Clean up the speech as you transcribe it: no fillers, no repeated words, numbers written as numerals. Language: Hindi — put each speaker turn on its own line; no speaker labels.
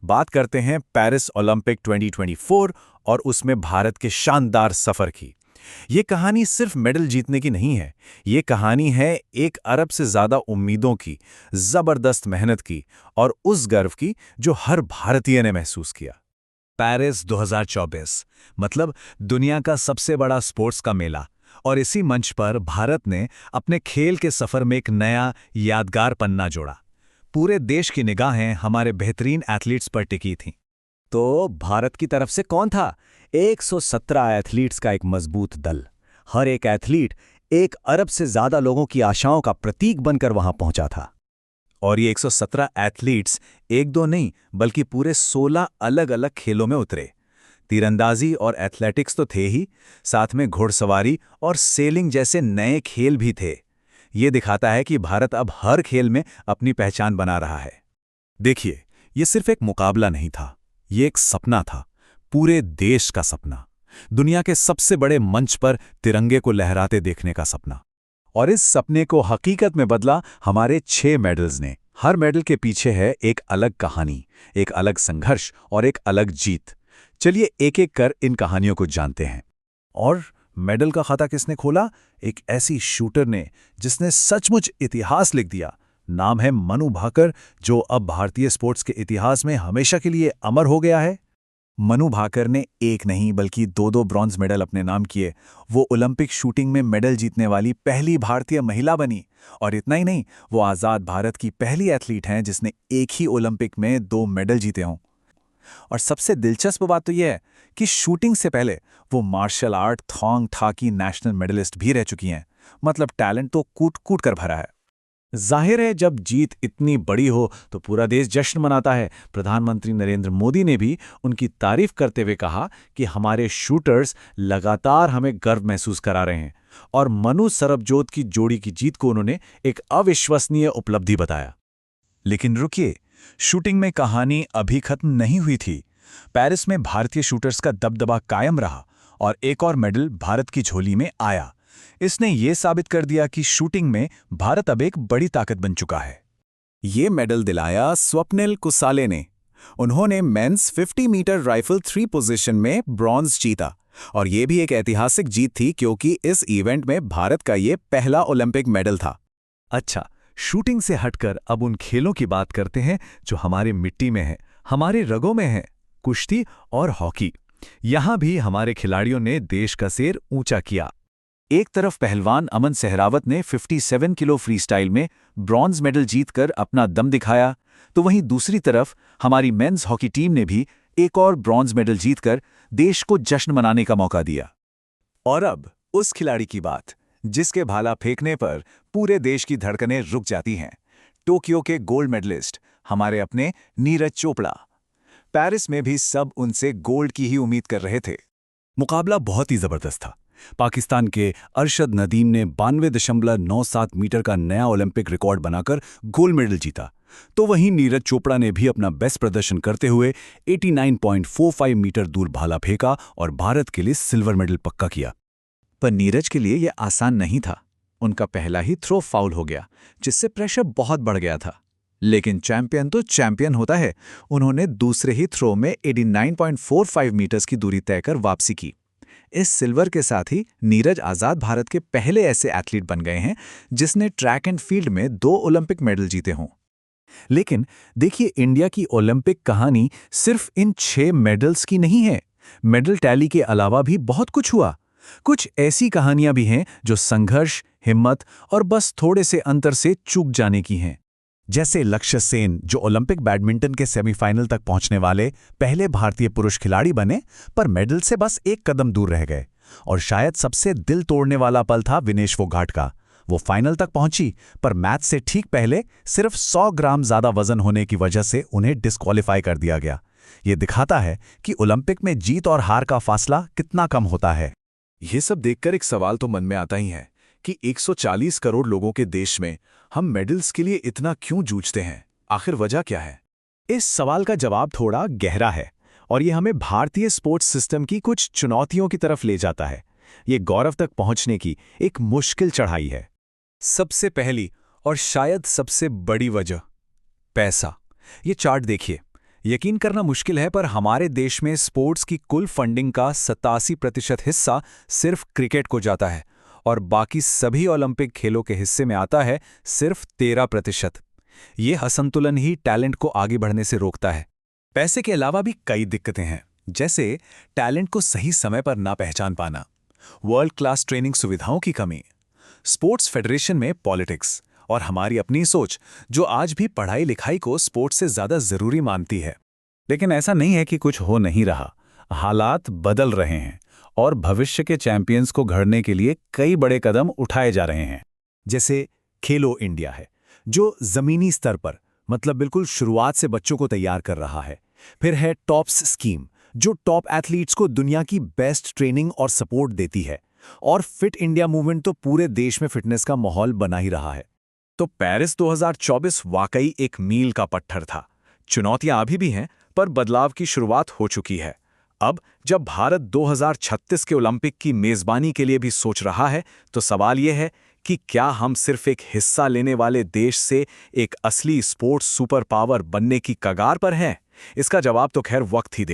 बात करते हैं पेरिस ओलंपिक 2024 और उसमें भारत के शानदार सफर की। ये कहानी सिर्फ मेडल जीतने की नहीं है, ये कहानी है 1 अरब से ज़्यादा उम्मीदों की, ज़बरदस्त मेहनत की और उस गर्व की जो हर भारतीय ने महसूस किया।
पेरिस 2024 मतलब दुनिया का सबसे बड़ा स्पोर्ट्स का मेला, और इसी मंच पर भारत ने अपने खेल के सफर में एक नया यादगार पन्ना जोड़ा। पूरे देश की निगाहें हमारे बेहतरीन एथलीट्स पर टिकी थीं।
तो भारत की तरफ से कौन था? 117 एथलीट्स का एक मजबूत दल। हर एक एथलीट 1 अरब से ज्यादा लोगों की आशाओं का प्रतीक बनकर वहां पहुंचा था।
और ये 117 एथलीट्स एक दो नहीं बल्कि पूरे 16 अलग अलग खेलों में उतरे। तीरंदाजी और एथलेटिक्स तो थे ही, साथ में घुड़सवारी और सेलिंग जैसे नए खेल भी थे। ये दिखाता है कि भारत अब हर खेल में अपनी पहचान बना रहा है। देखिए, ये सिर्फ एक मुकाबला नहीं था, ये एक सपना था, पूरे देश का सपना, दुनिया के सबसे बड़े मंच पर तिरंगे को लहराते देखने का सपना। और इस सपने को हकीकत में बदला हमारे 6 मेडल्स ने। हर मेडल के पीछे है एक अलग कहानी, एक अलग संघर्ष और एक अलग जीत। चलिए एक एक कर इन कहानियों को जानते हैं। और मेडल का खाता किसने खोला? एक ऐसी शूटर ने जिसने सचमुच इतिहास लिख दिया। नाम है मनु भाकर, जो अब भारतीय स्पोर्ट्स के इतिहास में हमेशा के लिए अमर हो गया है। मनु भाकर ने एक नहीं बल्कि 2-2 ब्रॉन्ज मेडल अपने नाम किए। वो ओलंपिक शूटिंग में मेडल जीतने वाली पहली भारतीय महिला बनी। और इतना ही नहीं, वो आज़ाद भारत की पहली एथलीट हैं जिसने एक ही ओलंपिक में 2 मेडल जीते हों। और सबसे दिलचस्प बात तो यह है कि शूटिंग से पहले वो मार्शल आर्ट थॉन्ग था की नेशनल मेडलिस्ट भी रह चुकी हैं। मतलब टैलेंट तो कूट कूट कर भरा है। जाहिर है, जब जीत इतनी बड़ी हो तो पूरा देश जश्न मनाता है। प्रधानमंत्री नरेंद्र मोदी ने भी उनकी तारीफ करते हुए कहा कि हमारे शूटर्स लगातार हमें गर्व महसूस करा रहे हैं। और मनु सरबजोत की जोड़ी की जीत को उन्होंने एक अविश्वसनीय उपलब्धि बताया। लेकिन रुकिए, शूटिंग में कहानी अभी खत्म नहीं हुई थी। पेरिस में भारतीय शूटर्स का दबदबा कायम रहा और एक और मेडल भारत की झोली में आया। इसने ये साबित कर दिया कि शूटिंग में भारत अब एक बड़ी ताकत बन चुका है। ये मेडल दिलाया स्वप्निल कुसाले ने। उन्होंने मेंस 50 मीटर राइफल 3 पोजीशन में ब्रॉन्ज जीता। और ये भी एक ऐतिहासिक जीत थी क्योंकि इस इवेंट में भारत का ये पहला ओलंपिक मेडल था।
अच्छा, शूटिंग से हटकर अब उन खेलों की बात करते हैं जो हमारी मिट्टी में है, हमारे रगों में है। कुश्ती और हॉकी। यहां भी हमारे खिलाड़ियों ने देश का सिर ऊंचा किया। एक तरफ पहलवान अमन सहरावत ने 57 किलो फ्रीस्टाइल में ब्रॉन्ज मेडल जीतकर अपना दम दिखाया, तो वहीं दूसरी तरफ हमारी मेंस हॉकी टीम ने भी एक और ब्रॉन्ज मेडल जीतकर देश को जश्न मनाने का मौका दिया। और अब उस खिलाड़ी की बात जिसके भाला फेंकने पर पूरे देश की धड़कनें रुक जाती हैं। टोक्यो के गोल्ड मेडलिस्ट, हमारे अपने नीरज चोपड़ा। पेरिस में भी सब उनसे गोल्ड की ही उम्मीद कर रहे थे। मुकाबला बहुत ही जबरदस्त था। पाकिस्तान के अरशद नदीम ने 92.97 मीटर का नया ओलंपिक रिकॉर्ड बनाकर गोल्ड मेडल जीता। तो वहीं नीरज चोपड़ा ने भी अपना बेस्ट प्रदर्शन करते हुए 89.45 मीटर दूर भाला फेंका और भारत के लिए सिल्वर मेडल पक्का किया। पर नीरज के लिए यह आसान नहीं था। उनका पहला ही थ्रो फाउल हो गया, जिससे प्रेशर बहुत बढ़ गया था। लेकिन चैंपियन तो चैंपियन होता है। उन्होंने दूसरे ही थ्रो में 89.45 मीटर्स की दूरी तय कर वापसी की। इस सिल्वर के साथ ही नीरज आज़ाद भारत के पहले ऐसे एथलीट बन गए हैं जिसने ट्रैक एंड फील्ड में 2 ओलंपिक मेडल जीते हों। लेकिन देखिए, इंडिया की ओलंपिक कहानी सिर्फ इन 6 मेडल्स की नहीं है। मेडल टैली के अलावा भी बहुत कुछ हुआ। कुछ ऐसी कहानियां भी हैं जो संघर्ष, हिम्मत और बस थोड़े से अंतर से चूक जाने की हैं। जैसे लक्ष्य सेन, जो ओलंपिक बैडमिंटन के सेमीफाइनल तक पहुंचने वाले पहले भारतीय पुरुष खिलाड़ी बने, पर मेडल से बस एक कदम दूर रह गए। और शायद सबसे दिल तोड़ने वाला पल था विनेश फोगाट का। वो फाइनल तक पहुंची, पर मैच से ठीक पहले सिर्फ 100 ग्राम ज्यादा वजन होने की वजह से उन्हें डिस्क्वालीफाई कर दिया गया। ये दिखाता है कि ओलंपिक में जीत और हार का फासला कितना कम होता है। ये सब देखकर एक सवाल तो मन में आता ही है कि 140 करोड़ लोगों के देश में हम मेडल्स के लिए इतना क्यों जूझते हैं? आखिर वजह क्या है? इस सवाल का जवाब थोड़ा गहरा है और ये हमें भारतीय स्पोर्ट्स सिस्टम की कुछ चुनौतियों की तरफ ले जाता है। ये गौरव तक पहुंचने की एक मुश्किल चढ़ाई है। सबसे पहली और शायद सबसे बड़ी वजह, पैसा। ये चार्ट देखिए।
यकीन करना मुश्किल है, पर हमारे देश में स्पोर्ट्स की कुल फंडिंग का 87% हिस्सा सिर्फ क्रिकेट को जाता है और बाकी सभी ओलंपिक खेलों के हिस्से में आता है सिर्फ 13%। ये असंतुलन ही टैलेंट को आगे बढ़ने से रोकता है। पैसे के अलावा भी कई दिक्कतें हैं, जैसे टैलेंट को सही समय पर ना पहचान पाना, वर्ल्ड क्लास ट्रेनिंग सुविधाओं की कमी, स्पोर्ट्स फेडरेशन में पॉलिटिक्स और हमारी अपनी सोच जो आज भी पढ़ाई लिखाई को स्पोर्ट्स से ज्यादा जरूरी मानती है। लेकिन ऐसा नहीं है कि कुछ हो नहीं रहा, हालात बदल रहे हैं और भविष्य के चैंपियंस को घड़ने के लिए कई बड़े कदम उठाए जा रहे हैं। जैसे खेलो इंडिया है, जो जमीनी स्तर पर मतलब बिल्कुल शुरुआत से बच्चों को तैयार कर रहा है। फिर है टॉप्स स्कीम, जो टॉप एथलीट्स को दुनिया की बेस्ट ट्रेनिंग और सपोर्ट देती है। और फिट इंडिया मूवमेंट तो पूरे देश में फिटनेस का माहौल बना ही रहा है। तो पेरिस 2024 वाकई एक मील का पत्थर था। चुनौतियां अभी भी हैं, पर बदलाव की शुरुआत हो चुकी है। अब जब भारत 2036 के ओलंपिक की मेजबानी के लिए भी सोच रहा है, तो सवाल यह है कि क्या हम सिर्फ एक हिस्सा लेने वाले देश से एक असली स्पोर्ट्स सुपर पावर बनने की कगार पर हैं? इसका जवाब तो खैर वक्त ही दे।